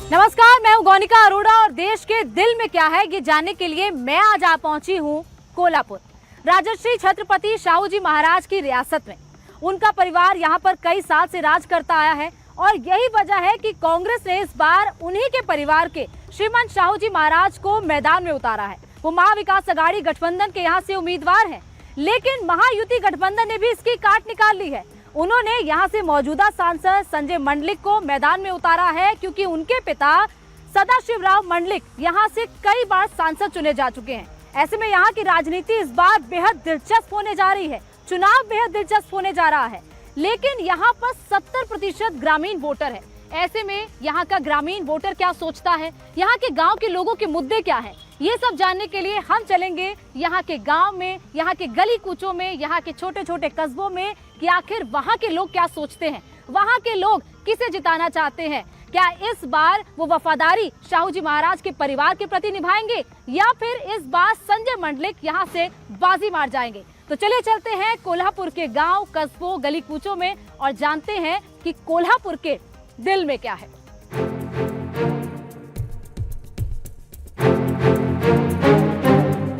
नमस्कार, मैं हूं गौनिका अरोड़ा और देश के दिल में क्या है ये जानने के लिए मैं आज आ पहुंची हूं कोल्हापुर। राजर्षि छत्रपति शाहू जी महाराज की रियासत में उनका परिवार यहां पर कई साल से राज करता आया है और यही वजह है कि कांग्रेस ने इस बार उन्हीं के परिवार के श्रीमंत शाहू जी महाराज को मैदान में उतारा है। वो महाविकास अघाड़ी गठबंधन के यहाँ से उम्मीदवार हैं, लेकिन महायुति गठबंधन ने भी इसकी काट निकाल ली है। उन्होंने यहां से मौजूदा सांसद संजय मंडलिक को मैदान में उतारा है, क्योंकि उनके पिता सदाशिवराव मंडलिक यहां से कई बार सांसद चुने जा चुके हैं। ऐसे में यहां की राजनीति इस बार बेहद दिलचस्प होने जा रही है, चुनाव बेहद दिलचस्प होने जा रहा है। लेकिन यहां पर 70% ग्रामीण वोटर है। ऐसे में यहाँ का ग्रामीण वोटर क्या सोचता है, यहाँ के गांव के लोगों के मुद्दे क्या हैं, ये सब जानने के लिए हम चलेंगे यहाँ के गांव में, यहाँ के गली कूचों में, यहाँ के छोटे छोटे कस्बों में कि आखिर वहाँ के लोग क्या सोचते हैं, वहाँ के लोग किसे जिताना चाहते हैं। क्या इस बार वो वफादारी शाहू जी महाराज के परिवार के प्रति निभाएंगे या फिर इस बार संजय मंडलिक यहाँ से बाजी मार जाएंगे। तो चलिए चलते हैं कोल्हापुर के गांव, कस्बों, गली कूचों में और जानते हैं कि कोल्हापुर के दिल में क्या है।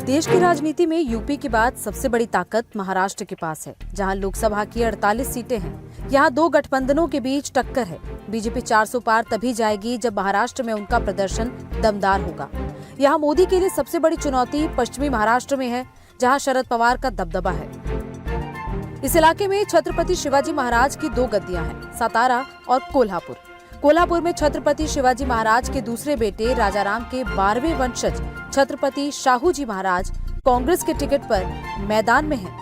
देश की राजनीति में यूपी के बाद सबसे बड़ी ताकत महाराष्ट्र के पास है, जहां लोकसभा की 48 सीटें हैं। यहां दो गठबंधनों के बीच टक्कर है। बीजेपी 400 पार तभी जाएगी जब महाराष्ट्र में उनका प्रदर्शन दमदार होगा। यहां मोदी के लिए सबसे बड़ी चुनौती पश्चिमी महाराष्ट्र में है, जहां शरद पवार का दबदबा है। इस इलाके में छत्रपति शिवाजी महाराज की दो गद्दियां हैं, सातारा और कोल्हापुर। कोल्हापुर में छत्रपति शिवाजी महाराज के दूसरे बेटे राजाराम के 12वें वंशज छत्रपति शाहू जी महाराज कांग्रेस के टिकट पर मैदान में हैं।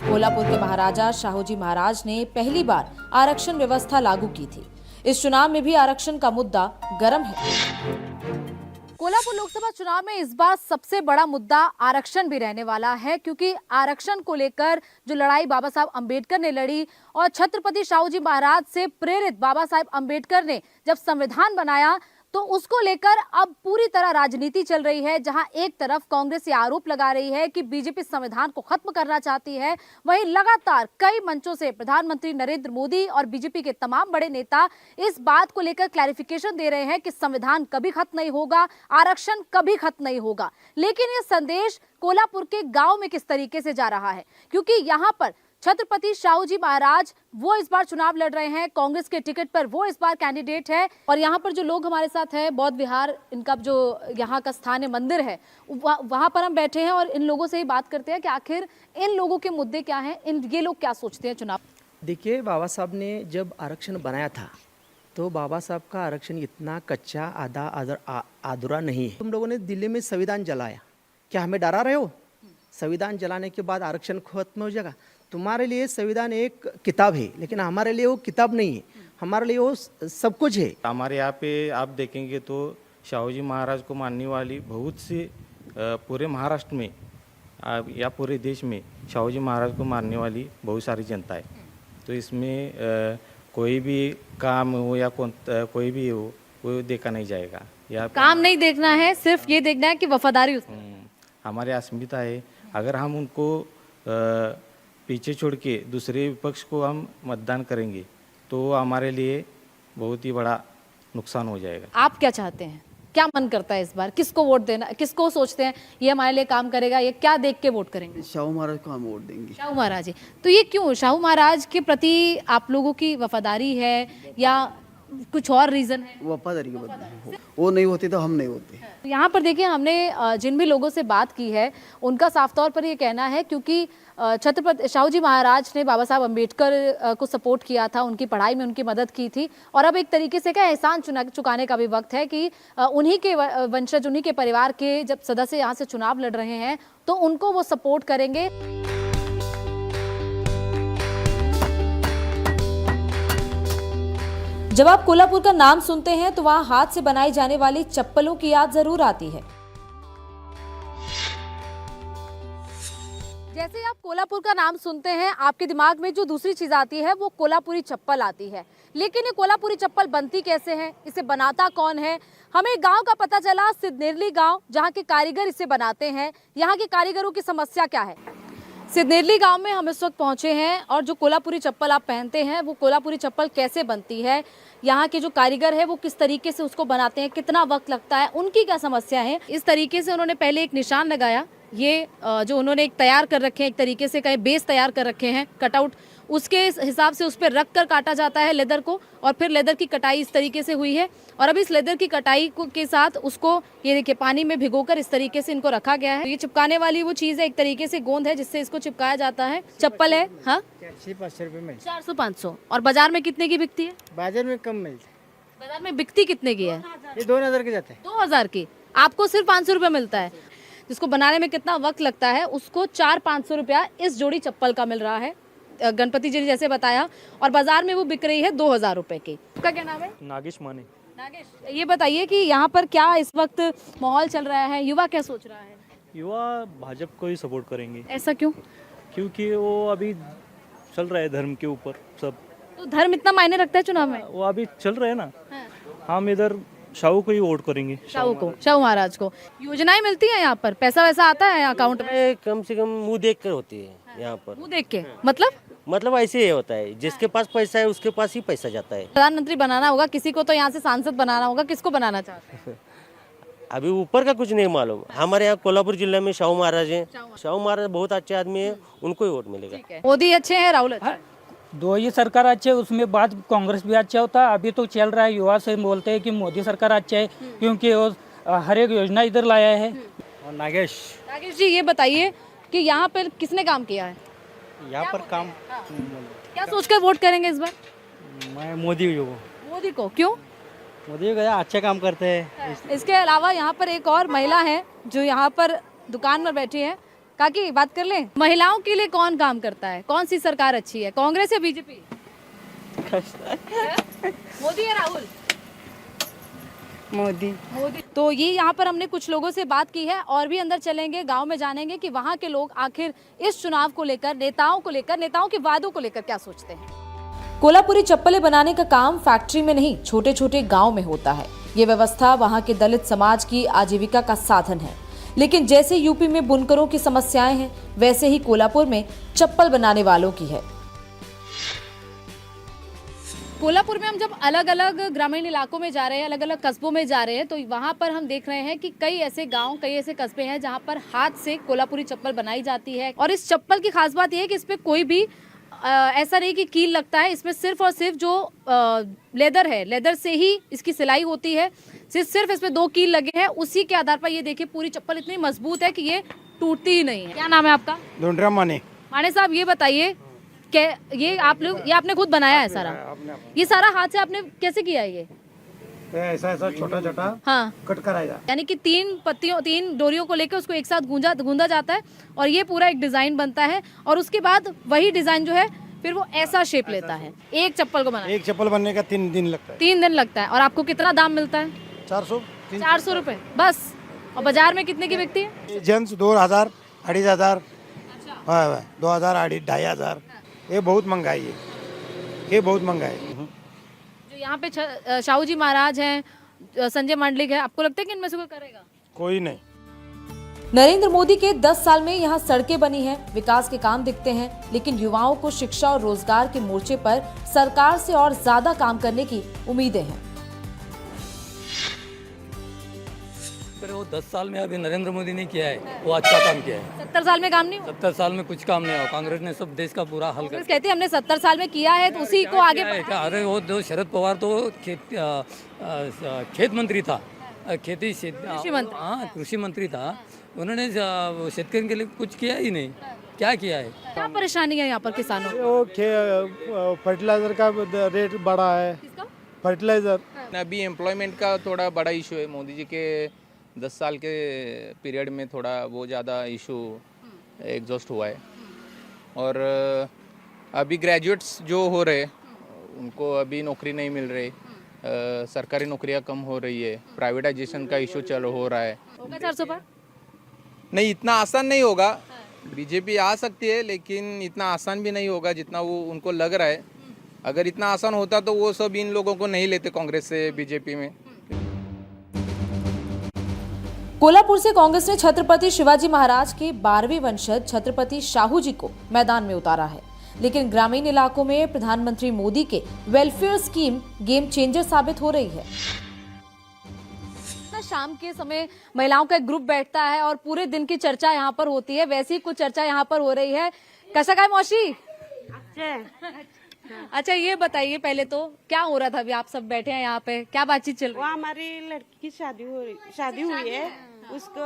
कोल्हापुर के महाराजा शाहू जी महाराज ने पहली बार आरक्षण व्यवस्था लागू की थी। इस चुनाव में भी आरक्षण का मुद्दा गर्म है। कोल्हापुर लोकसभा चुनाव में इस बार सबसे बड़ा मुद्दा आरक्षण भी रहने वाला है, क्योंकि आरक्षण को लेकर जो लड़ाई बाबा साहब अंबेडकर ने लड़ी और छत्रपति शाहू जी महाराज से प्रेरित बाबा साहब अंबेडकर ने जब संविधान बनाया तो उसको लेकर अब पूरी तरह राजनीति चल रही है। जहां एक तरफ कांग्रेस ये आरोप लगा रही है कि बीजेपी संविधान को खत्म करना चाहती है, वहीं लगातार कई मंचों से प्रधानमंत्री नरेंद्र मोदी और बीजेपी के तमाम बड़े नेता इस बात को लेकर क्लैरिफिकेशन दे रहे हैं कि संविधान कभी खत्म नहीं होगा, आरक्षण कभी खत्म नहीं होगा। लेकिन ये संदेश कोल्हापुर के गांव में किस तरीके से जा रहा है, क्योंकि यहाँ पर छत्रपति शाहू जी महाराज वो इस बार चुनाव लड़ रहे हैं, कांग्रेस के टिकट पर वो इस बार कैंडिडेट है। और यहाँ पर जो लोग हमारे साथ हैं, बौद्ध विहार इनका जो यहाँ का स्थानीय मंदिर है, वहाँ पर हम बैठे हैं और इन लोगों से ही बात करते हैं कि आखिर इन लोगों के मुद्दे क्या हैं, ये लोग क्या सोचते हैं चुनाव। देखिए, बाबा साहब ने जब आरक्षण बनाया था तो बाबा साहब का आरक्षण इतना कच्चा अधूरा नहीं है। तुम लोगों ने दिल्ली में संविधान जलाया, क्या हमें डरा रहे हो? संविधान जलाने के बाद आरक्षण खत्म हो जाएगा? तुम्हारे लिए संविधान एक किताब है, लेकिन हमारे लिए वो किताब नहीं है, हमारे लिए वो सब कुछ है। हमारे यहाँ पे आप देखेंगे तो शाहू जी महाराज को मानने वाली बहुत सी पूरे महाराष्ट्र में या पूरे देश में शाहू जी महाराज को मानने वाली बहुत सारी जनता है। तो इसमें कोई भी काम हो या कोई भी हो वो देखा नहीं जाएगा, या काम नहीं देखना है, सिर्फ ये देखना है कि वफादारी हमारी अस्मिता है। अगर हम उनको पीछे छोड़ के दूसरे विपक्ष को हम मतदान करेंगे तो हमारे लिए बहुत ही बड़ा नुकसान हो जाएगा। आप क्या चाहते हैं, क्या मन करता है इस बार, किसको वोट देना, किसको सोचते हैं ये हमारे लिए काम करेगा, ये क्या देख के वोट करेंगे? शाहू महाराज को हम वोट देंगे। शाहू महाराज जी, तो ये क्यों शाहू महाराज के प्रति आप लोगों की वफादारी है या कुछ और रीजन है? वफादारी के बदले वो नहीं होती तो हम नहीं होते। यहाँ पर देखिए, हमने जिन भी लोगों से बात की है उनका साफ तौर पर ये कहना है, क्योंकि छत्रपति शाहू जी महाराज ने बाबा साहब अंबेडकर को सपोर्ट किया था, उनकी पढ़ाई में उनकी मदद की थी और अब एक तरीके से क्या एहसान चुकाने का भी वक्त है कि उन्हीं के वंशज, उन्हीं के परिवार के जब सदस्य यहाँ से चुनाव लड़ रहे हैं तो उनको वो सपोर्ट करेंगे। जब आप कोल्हापुर का नाम सुनते हैं तो वहां हाथ से बनाई जाने वाली चप्पलों की याद जरूर आती है। जैसे आप कोल्हापुर का नाम सुनते हैं, आपके दिमाग में जो दूसरी चीज आती है वो कोल्हापुरी चप्पल आती है। लेकिन ये कोल्हापुरी चप्पल बनती कैसे है, इसे बनाता कौन है? हमें गांव का पता चला, सिद्धनेरली गांव, जहां के कारीगर इसे बनाते हैं। यहाँ के कारीगरों की समस्या क्या है? सिद्धनेरली गांव में हम इस वक्त पहुंचे हैं और जो कोल्हापुरी चप्पल आप पहनते हैं वो कोल्हापुरी चप्पल कैसे बनती है, यहाँ के जो कारीगर है वो किस तरीके से उसको बनाते हैं, कितना वक्त लगता है, उनकी क्या समस्या है। इस तरीके से उन्होंने पहले एक निशान लगाया, ये जो उन्होंने एक तैयार कर रखे हैं, एक तरीके से कहीं बेस तैयार कर रखे हैं, कटआउट, उसके हिसाब से उस पर रख कर काटा जाता है लेदर को, और फिर लेदर की कटाई इस तरीके से हुई है। और अब इस लेदर की कटाई के साथ उसको ये देखिए पानी में भिगोकर इस तरीके से इनको रखा गया है। ये चिपकाने वाली वो चीज़ है, एक तरीके से गोंद है जिससे इसको चिपकाया जाता है। चप्पल है, हाँ 400-500 रुपये मिलती 400-500। और बाजार में कितने की बिकती है? है, बाजार में कम मिलती बाजार में बिकती कितने की है? है, ये 2000 के जाते हैं। 2000 की, आपको सिर्फ 500 रुपये मिलता है। जिसको बनाने में कितना वक्त लगता है उसको 400-500 रुपया इस जोड़ी चप्पल का मिल रहा है, गणपति जी ने जैसे बताया, और बाजार में वो बिक रही है 2000 रुपए की। आपका क्या नाम है? नागेश माने। नागेश, ये बताइए कि यहाँ पर क्या इस वक्त माहौल चल रहा है, युवा क्या सोच रहा है? युवा भाजपा को ही सपोर्ट करेंगे, ऐसा क्यों? क्योंकि वो अभी चल रहा है धर्म के ऊपर सब, तो धर्म इतना मायने रखता है चुनाव में? वो अभी चल रहे हैं ना। हाँ। हम इधर शाहू को ही वोट करेंगे, शाहू को, शाहू महाराज को। योजनाएं मिलती है यहाँ पर, पैसा वैसा आता है अकाउंट में? कम से कम मुंह देख कर होती है यहाँ पर। मुँह देख के मतलब ऐसे ही होता है, जिसके पास पैसा है उसके पास ही पैसा जाता है। प्रधानमंत्री बनाना होगा किसी को, तो यहाँ से सांसद बनाना होगा, किसको बनाना चाहते हैं? अभी ऊपर का कुछ नहीं मालूम। हमारे यहाँ कोल्हापुर जिले में शाहू महाराज हैं, शाहू महाराज बहुत अच्छे आदमी है, उनको ही वोट मिलेगा। मोदी अच्छे हैं, राहुल अच्छे हैं? दो ही सरकार अच्छे है, उसमें बाद कांग्रेस भी अच्छा होता है। अभी तो चल रहा है, युवा से बोलते हैं कि मोदी सरकार अच्छा है क्योंकि वो हर एक योजना इधर लाया है। और नागेश नागेश जी, ये बताइए कि यहाँ पर किसने काम किया है? यहाँ पर काम क्या सोचकर वोट करेंगे इस बार? मैं मोदी को। मोदी को क्यों? मोदी को अच्छे काम करते हैं। इसके अलावा यहाँ पर एक और महिला है जो यहाँ पर दुकान में बैठी है। काकी, बात कर लें, महिलाओं के लिए कौन काम करता है, कौन सी सरकार अच्छी है, कांग्रेस या बीजेपी? मोदी या राहुल? मोदी। मोदी। तो ये यहाँ पर हमने कुछ लोगों से बात की है, और भी अंदर चलेंगे, गांव में जानेंगे कि वहाँ के लोग आखिर इस चुनाव को लेकर, नेताओं को लेकर, नेताओं के वादों को लेकर क्या सोचते हैं। कोल्हापुरी चप्पलें बनाने का काम फैक्ट्री में नहीं, छोटे छोटे गांव में होता है। ये व्यवस्था वहां के दलित समाज की आजीविका का साधन है। लेकिन जैसे यूपी में बुनकरों की समस्याएं हैं, वैसे ही कोल्हापुर में चप्पल बनाने वालों की है। कोल्हापुर में हम जब अलग अलग ग्रामीण इलाकों में जा रहे हैं, अलग अलग कस्बों में जा रहे हैं, तो वहाँ पर हम देख रहे हैं कि कई ऐसे गांव, कई ऐसे कस्बे हैं जहाँ पर हाथ से कोल्हापुरी चप्पल बनाई जाती है। और इस चप्पल की खास बात यह है कि इस पर कोई भी ऐसा नहीं कि कील लगता है, इसमें सिर्फ और सिर्फ जो लेदर है, लेदर से ही इसकी सिलाई होती है। सिर्फ इसमें 2 कील लगे हैं, उसी के आधार पर ये देखिए पूरी चप्पल इतनी मजबूत है कि ये टूटती ही नहीं है। क्या नाम है आपका? ढूंढरा माने। माने साहब, ये बताइए कि ये आप लोग, ये आपने खुद बनाया है सारा? ये सारा हाथ से आपने कैसे किया है? ये ऐसा ऐसा छोटा छोटा हाँ कट कराया, यानी कि 3 डोरियों को लेकर उसको एक साथ गूंदा जाता है और ये पूरा एक डिजाइन बनता है, और उसके बाद वही डिजाइन जो है फिर वो ऐसा शेप लेता है। एक चप्पल को बनाने, एक चप्पल बनने का 3 दिन लगता है। 3 दिन लगता है। और आपको कितना दाम मिलता है? 400 रुपए बस। और बाजार में कितने की बिकती है? जेंट्स 2000, 2500, 2000, 2500। ये बहुत महंगाई है, ये बहुत महंगाई है। जो यहाँ पे शाहू जी महाराज हैं, संजय मंडलिक है, आपको लगता है कि इनमें से कोई करेगा? कोई नहीं। नरेंद्र मोदी के 10 साल में यहाँ सड़कें बनी हैं, विकास के काम दिखते हैं, लेकिन युवाओं को शिक्षा और रोजगार के मोर्चे पर सरकार से और ज्यादा काम करने की उम्मीदें हैं। वो 10 साल में अभी नरेंद्र मोदी ने किया है, वो अच्छा काम किया है। 70 साल में काम नहीं हुआ? 70 साल में कुछ काम नहीं हुआ। कांग्रेस ने सब देश का पूरा हल कर कहते हैं हमने 70 साल में किया है, तो उसी को आगे क्या। अरे वो जो शरद पवार तो खेत मंत्री था, खेती हाँ कृषि मंत्री था, उन्होंने शेतकरी के लिए कुछ किया ही नहीं। क्या किया है? क्या परेशानी है यहाँ पर किसानों को? फर्टिलाइजर का रेट बढ़ा है। फर्टिलाइजर अभी एम्प्लॉयमेंट का थोड़ा बड़ा इशू है। मोदी जी के 10 साल के पीरियड में थोड़ा वो ज़्यादा इशू एग्जॉस्ट हुआ है। और अभी ग्रेजुएट्स जो हो रहे उनको अभी नौकरी नहीं मिल रही, सरकारी नौकरियां कम हो रही है, प्राइवेटाइजेशन का इशू हो रहा है। होगा 400 पार? नहीं, इतना आसान नहीं होगा। बीजेपी आ सकती है लेकिन इतना आसान भी नहीं होगा जितना वो उनको लग रहा है। अगर इतना आसान होता तो वो सब इन लोगों को नहीं लेते कांग्रेस से बीजेपी में। कोल्हापुर से कांग्रेस ने छत्रपति शिवाजी महाराज के 12वें वंशज छत्रपति शाहू जी को मैदान में उतारा है, लेकिन ग्रामीण इलाकों में प्रधानमंत्री मोदी के वेलफेयर स्कीम गेम चेंजर साबित हो रही है। शाम के समय महिलाओं का एक ग्रुप बैठता है और पूरे दिन की चर्चा यहाँ पर होती है, वैसी कुछ चर्चा यहाँ पर हो रही है। कैसा काय मौसी? अच्छा ये बताइए पहले तो क्या हो रहा था? अभी आप सब बैठे हैं यहाँ पे, क्या बातचीत चल रही है? हमारी लड़की की शादी हुई है उसको,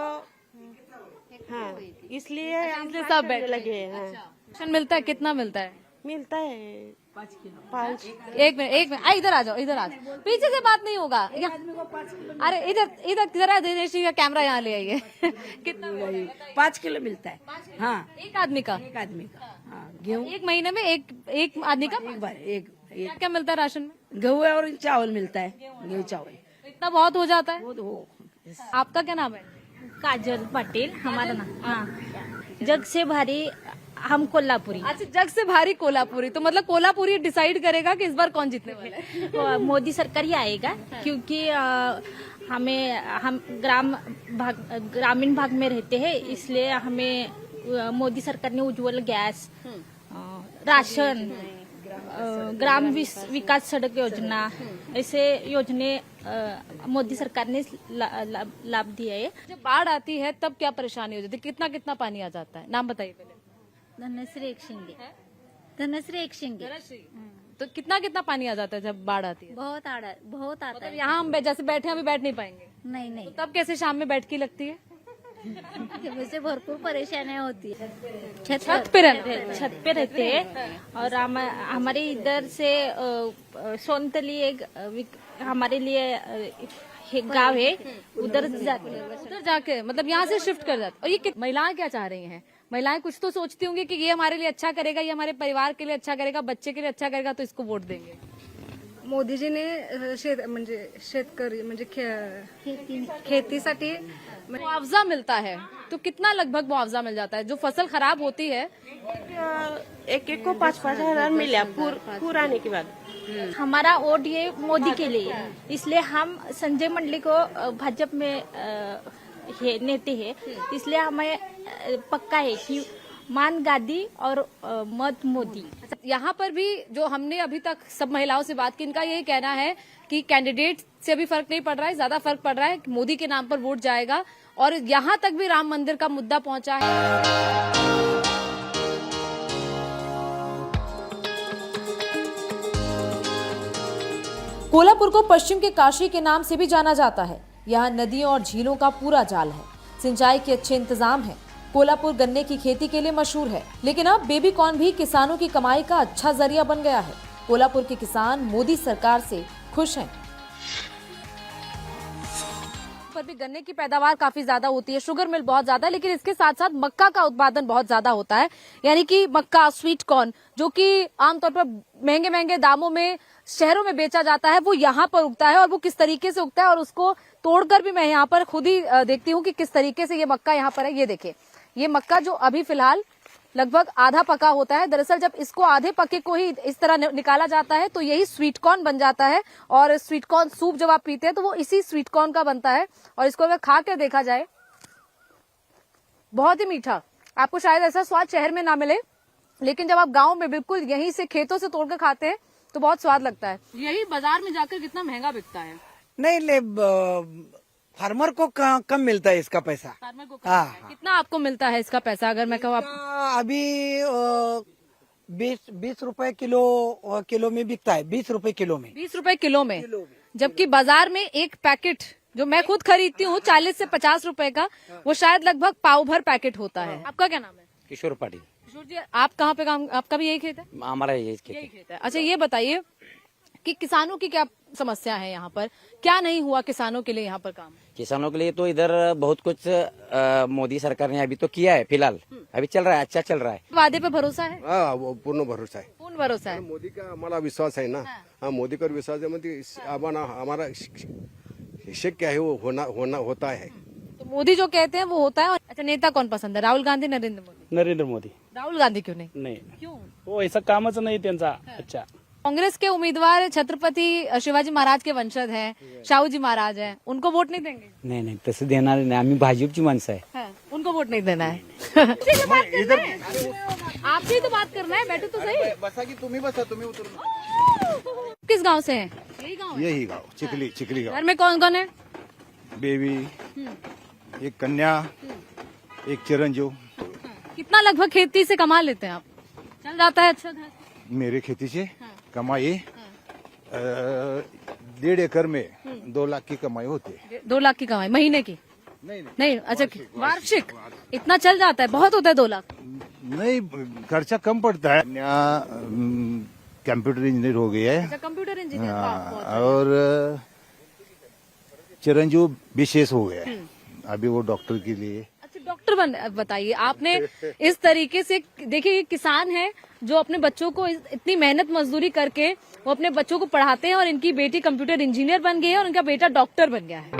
हाँ इसलिए सब बैठ लगे हैं। राशन मिलता है? कितना मिलता है? मिलता है 5 एक मिनट इधर आ जाओ, इधर आ जाओ, पीछे से बात नहीं होगा। अरे इधर जरा दिनेश जी का कैमरा यहाँ ले आइए। कितना 5 किलो मिलता है। हाँ एक आदमी का? एक आदमी का। हाँ गेहूँ एक महीने में एक आदमी का एक बार क्या क्या मिलता है राशन में? गेहूँ और चावल मिलता है। गेहूँ चावल इतना बहुत हो जाता है। हो। आपका क्या नाम है? काजल पटेल हमारा नाम। हाँ जग से भारी हम कोल्हापुरी। अच्छा जग से भारी कोल्हापुरी, तो मतलब कोल्हापुरी डिसाइड करेगा कि इस बार कौन जीतने वाला है? मोदी सरकार ही आएगा क्योंकि हम ग्रामीण भाग में रहते हैं, इसलिए हमें मोदी सरकार ने उज्ज्वल गैस, राशन, ग्राम विकास सड़क योजना, ऐसे योजने मोदी सरकार ने लाभ दिया है। जब बाढ़ आती है तब क्या परेशानी हो जाती है? कितना कितना पानी आ जाता है? नाम बताइए पहले। धनश्री एक शिंगे। धनश्री एक शिंगे। तो कितना कितना पानी आ जाता है जब बाढ़ आती है? बहुत आता मतलब है। यहाँ हम जैसे बैठे हैं अभी बैठ नहीं पाएंगे? नहीं तो तब कैसे शाम में बैठकी लगती है? वैसे भरपूर परेशानियां होती है। छत पे रहते हैं और हमारे इधर से सोनतली एक हमारे लिए गांव है, उधर जाके मतलब यहाँ से शिफ्ट कर जाते। और ये महिलाएं क्या चाह रही हैं? महिलाएं कुछ तो सोचती होंगी कि ये हमारे लिए अच्छा करेगा, ये हमारे परिवार के लिए अच्छा करेगा, बच्चे के लिए अच्छा करेगा, तो इसको वोट देंगे। मोदीजीने शेतकरी म्हणजे खेतीसाठी मुआवजा मिलता है, तो कितना लगभग मुआवजा मिल जाता है? जो फसल खराब होती है एक को 5-5 हजार मिला पूर आने के बाद। हमारा वोट ये मोदी के लिए, इसलिए हम संजय मंडली को भाजपा में नेते हैं, इसलिए हमें पक्का है कि मान गादी और मत मोदी। यहाँ पर भी जो हमने अभी तक सब महिलाओं से बात की, इनका यही कहना है कि कैंडिडेट से अभी फर्क नहीं पड़ रहा है, ज्यादा फर्क पड़ रहा है कि मोदी के नाम पर वोट जाएगा। और यहाँ तक भी राम मंदिर का मुद्दा पहुंचा है। कोल्हापुर को पश्चिम के काशी के नाम से भी जाना जाता है। यहाँ नदियों और झीलों का पूरा जाल है, सिंचाई के अच्छे इंतजाम है। कोल्हापुर गन्ने की खेती के लिए मशहूर है, लेकिन अब बेबी कॉर्न भी किसानों की कमाई का अच्छा जरिया बन गया है। कोल्हापुर के किसान मोदी सरकार से खुश हैं। पर भी गन्ने की पैदावार काफी ज्यादा होती है, शुगर मिल बहुत ज्यादा है, लेकिन इसके साथ साथ मक्का का उत्पादन बहुत ज्यादा होता है। यानी कि मक्का, स्वीट कॉर्न, जो कि आमतौर पर महंगे महंगे दामों में शहरों में बेचा जाता है, वो यहाँ पर उगता है। और वो किस तरीके से उगता है और उसको तोड़कर भी मैं यहाँ पर खुद ही देखती हूँ कि किस तरीके से ये मक्का यहाँ पर है। ये देखिए, ये मक्का जो अभी फिलहाल लगभग आधा पका होता है। दरअसल जब इसको आधे पके को ही इस तरह निकाला जाता है तो यही स्वीट कॉर्न बन जाता है। और स्वीट कॉर्न सूप जब आप पीते हैं तो वो इसी स्वीट कॉर्न का बनता है। और इसको अगर खा कर देखा जाए, बहुत ही मीठा। आपको शायद ऐसा स्वाद शहर में ना मिले, लेकिन जब आप गाँव में बिल्कुल यहीं से खेतों से तोड़कर खाते हैं तो बहुत स्वाद लगता है। यही बाजार में जाकर कितना महंगा बिकता है। नहीं ले फार्मर को कम मिलता है इसका पैसा। फार्मर को कितना आपको मिलता है इसका पैसा? अगर मैं कहूँ अभी 20 रुपए किलो में बिकता है। 20 रुपए किलो में। 20 रुपए किलो में, जबकि बाजार में एक पैकेट जो मैं खुद खरीदती हूँ 40 से 50 रुपए का, वो शायद लगभग पाव भर पैकेट होता है। आपका क्या नाम है? किशोर पाटिल। किशोर जी, आप कहाँ पे काम, आपका भी यही खेत है? हमारा यही खेत है। अच्छा ये बताइए कि किसानों की क्या समस्या है यहाँ पर? क्या नहीं हुआ किसानों के लिए यहाँ पर काम? किसानों के लिए तो इधर बहुत कुछ मोदी सरकार ने अभी तो किया है। फिलहाल अभी चल रहा है, अच्छा चल रहा है। वादे पे भरोसा है? पूर्ण भरोसा है। पूर्ण भरोसा है। मोदी का हमारा विश्वास है ना। हाँ मोदी का विश्वास है, मतलब हमारा शक्य है वो होता है। तो मोदी जो कहते हैं वो होता है। अच्छा नेता कौन पसंद है? राहुल गांधी, नरेंद्र मोदी? नरेंद्र मोदी। राहुल गांधी क्यों नहीं? नहीं, क्यों? वो ऐसा कामच नाही त्यांचा। अच्छा कांग्रेस के उम्मीदवार छत्रपती शिवाजी महाराज के वंशज हैं, शाहूजी महाराज हैं, उनको वोट नहीं देंगे? नाही तसं देणार नाही, आम्ही भाजपची माणसं आहे. हाँ, उनको वोट नहीं देना है. आपसे ही तो बात करना है, बैठो तो सही. बसा की तुम्ही बसा, तुम्ही उतरून. किस गांव से हैं? यही गांव. यही गाव चिखली गाव. घर में कौन कौन है? बेबी, एक कन्या, एक चिरंजीव. कितना लगभग खेती से कमा लेते हैं आप? चल जाता है अच्छा घर? मेरे खेती से कमाई 1.5 एकड़ में 2 लाख की कमाई होती है. 2 लाख की कमाई महीने की? नहीं अच्छा, वार्षिक इतना चल जाता है? बहुत होता है 2 लाख? नहीं, खर्चा कम पड़ता है. कंप्यूटर इंजीनियर हो गया है. अच्छा, कंप्यूटर इंजीनियर. और चिरंजीव विशेष हो गया है अभी, वो डॉक्टर के लिए. अच्छा, डॉक्टर बताइए आपने इस तरीके से. देखिए, ये किसान है जो अपने बच्चों को इतनी मेहनत मजदूरी करके वो अपने बच्चों को पढ़ाते हैं, और इनकी बेटी कंप्यूटर इंजीनियर बन गई है और इनका बेटा डॉक्टर बन गया है.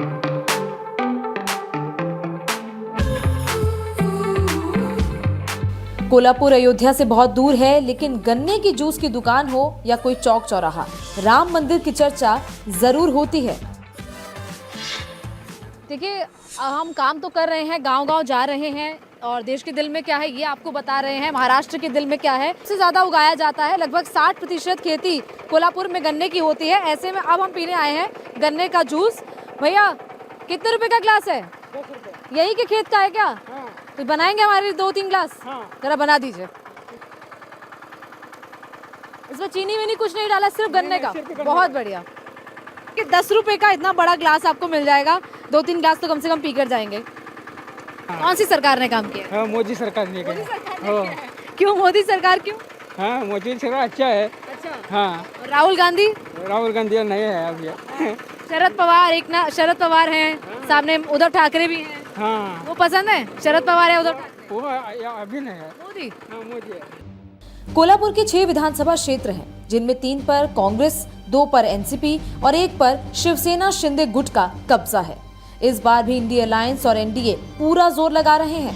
कोल्हापुर अयोध्या से बहुत दूर है, लेकिन गन्ने की जूस की दुकान हो या कोई चौक चौराहा, राम मंदिर की चर्चा जरूर होती है. देखिए, हम काम तो कर रहे हैं, गांव-गांव जा रहे हैं, और देश के दिल में क्या है ये आपको बता रहे हैं. महाराष्ट्र के दिल में क्या है, सबसे ज्यादा उगाया जाता है. लगभग 60% खेती कोल्हापुर में गन्ने की होती है. ऐसे में अब हम पीने आए हैं गन्ने का जूस. भैया, कितने रुपए का ग्लास है? 10 रुपए. यही के खेत का है क्या? तो बनाएंगे हमारे 2-3 ग्लास? जरा बना दीजिए. इसमें चीनी वीनी कुछ नहीं डाला, सिर्फ गन्ने का. बहुत बढ़िया. 10 रुपए का इतना बड़ा ग्लास आपको मिल जाएगा. 2-3 ग्लास तो कम से कम पीकर जाएंगे. कौन सी सरकार ने काम किया? मोदी सरकार ने किया. क्यों मोदी सरकार? क्यों? हाँ, मोदी सरकार अच्छा है. अच्छा. हाँ. राहुल गांधी नहीं है अभी. शरद पवार हैं, सामने उद्धव ठाकरे भी हैं. हाँ. वो पसंद है? शरद पवार है, उद्धव ठाकरे? वो अभी नहीं है. मोदी. हाँ, मोदी है. कोल्हापुर के 6 विधानसभा क्षेत्र हैं, जिनमें 3 पर कांग्रेस, 2 पर एनसीपी और 1 पर शिवसेना शिंदे गुट का कब्जा है. इस बार भी इंडिया अलायंस और एनडीए पूरा जोर लगा रहे हैं.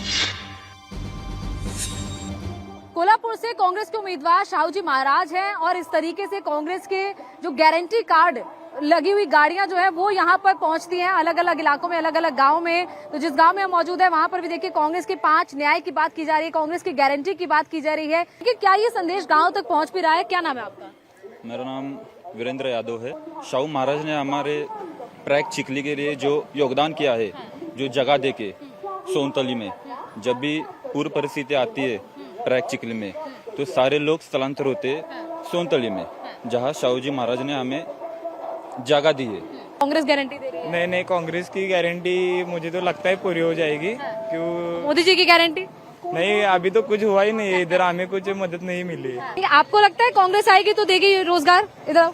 कोल्हापुर से कांग्रेस के उम्मीदवार शाहूजी महाराज हैं, और इस तरीके से कांग्रेस के जो गारंटी कार्ड लगी हुई गाड़ियां जो है वो यहाँ पर पहुंचती हैं अलग अलग इलाकों में, अलग अलग गांव में. तो जिस गांव में हम मौजूद है वहां पर भी देखिए कांग्रेस के 5 न्याय की बात की जा रही है, कांग्रेस की गारंटी की बात की जा रही है. कि क्या ये संदेश गाँव तक पहुँच भी रहा है? क्या नाम है आपका? मेरा नाम वीरेंद्र यादव है. शाहू महाराज ने हमारे ट्रैक चिखली के लिए जो योगदान किया है, जो जगह दे के सोनतली में, जब भी पूर्व परिस्थिति आती है ट्रैक चिखली में, तो सारे लोग स्थलांतर होते सोनतली में, जहाँ शाहू जी महाराज ने हमें जगह दी है. कांग्रेस गारंटी दे रही है? नहीं, कांग्रेस की गारंटी मुझे तो लगता है पूरी हो जाएगी. क्यों? मोदी जी की गारंटी नहीं, अभी तो कुछ हुआ ही नहीं है इधर, हमें कुछ मदद नहीं मिली. आपको लगता है कांग्रेस आएगी तो देगी रोजगार? इधर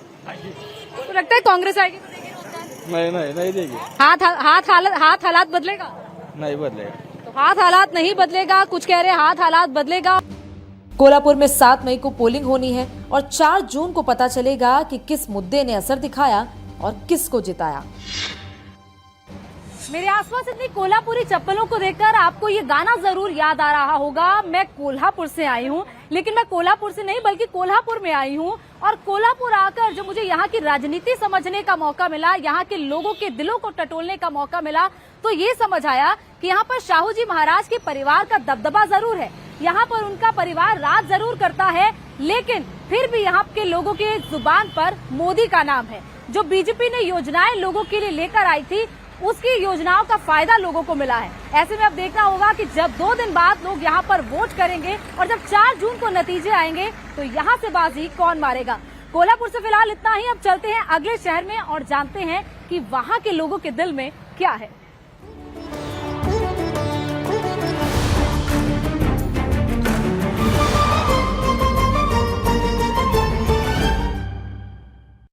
तो लगता है कांग्रेस आएगी तो देगी रोजगार? नहीं देगी. हाथ हालात बदलेगा? नहीं बदलेगा. तो हाथ हालात नहीं बदलेगा, कुछ कह रहे हैं हाथ हालात बदलेगा. कोल्हापुर में 7 मई को पोलिंग होनी है, और 4 जून को पता चलेगा कि किस मुद्दे ने असर दिखाया और किसको जिताया. मेरे आसपास इतनी कोल्हापुरी चप्पलों को देखकर आपको ये गाना जरूर याद आ रहा होगा. मैं कोल्हापुर से आई हूँ, लेकिन मैं कोल्हापुर से नहीं बल्कि कोल्हापुर में आई हूँ. और कोल्हापुर आकर जो मुझे यहाँ की राजनीति समझने का मौका मिला, यहाँ के लोगों के दिलों को टटोलने का मौका मिला, तो ये समझ आया कि यहाँ पर शाहू जी महाराज के परिवार का दबदबा जरूर है. यहाँ पर उनका परिवार राज जरूर करता है, लेकिन फिर भी यहाँ के लोगों के जुबान पर मोदी का नाम है. जो बीजेपी ने योजनाएं लोगों के लिए लेकर आई थी, उसकी योजनाओं का फायदा लोगों को मिला है. ऐसे में अब देखना होगा कि जब 2 दिन बाद लोग यहाँ पर वोट करेंगे और जब 4 जून को नतीजे आएंगे तो यहाँ से बाजी कौन मारेगा. कोल्हापुर से फिलहाल इतना ही. अब चलते हैं अगले शहर में और जानते हैं कि वहाँ के लोगों के दिल में क्या है.